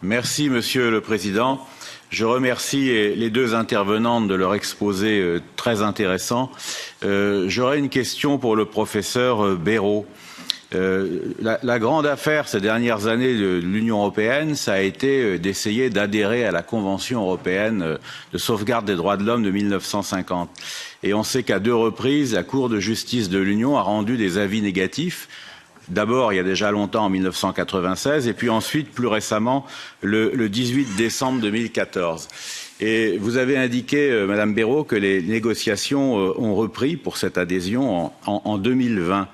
Merci, Monsieur le Président. Je remercie les deux intervenantes de leur exposé très intéressant. J'aurais une question pour le professeur Béraud. La grande affaire ces dernières années de l'Union européenne, ça a été d'essayer d'adhérer à la Convention européenne de sauvegarde des droits de l'homme de 1950. Et on sait qu'à 2 reprises, la Cour de justice de l'Union a rendu des avis négatifs. D'abord, il y a déjà longtemps, en 1996, et puis ensuite, plus récemment, le 18 décembre 2014. Et vous avez indiqué, Madame Béraud, que les négociations ont repris pour cette adhésion en 2020.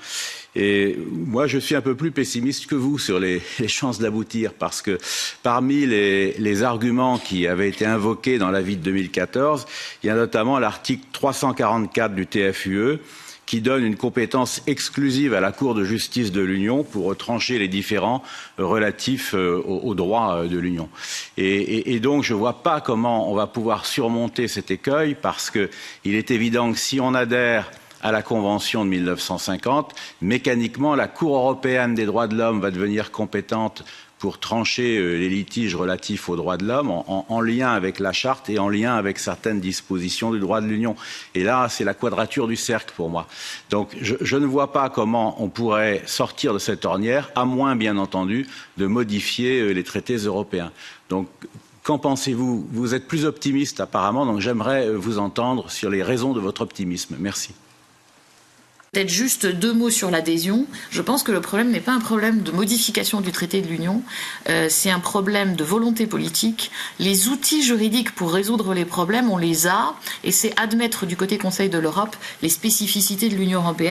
Et moi, je suis un peu plus pessimiste que vous sur les chances d'aboutir, parce que parmi les arguments qui avaient été invoqués dans l'avis de 2014, il y a notamment l'article 344 du TFUE, qui donne une compétence exclusive à la Cour de justice de l'Union pour trancher les différends relatifs aux droits de l'Union. Et donc, je ne vois pas comment on va pouvoir surmonter cet écueil, parce qu'il est évident que si on adhère à la Convention de 1950, mécaniquement, la Cour européenne des droits de l'homme va devenir compétente pour trancher les litiges relatifs aux droits de l'homme en lien avec la Charte et en lien avec certaines dispositions du droit de l'Union. Et là, c'est la quadrature du cercle pour moi. Donc, je ne vois pas comment on pourrait sortir de cette ornière, à moins, bien entendu, de modifier les traités européens. Donc, qu'en pensez-vous? Vous êtes plus optimiste apparemment, donc j'aimerais vous entendre sur les raisons de votre optimisme. Merci. Peut-être juste 2 mots sur l'adhésion. Je pense que le problème n'est pas un problème de modification du traité de l'Union, c'est un problème de volonté politique. Les outils juridiques pour résoudre les problèmes, on les a, et c'est admettre du côté Conseil de l'Europe les spécificités de l'Union européenne.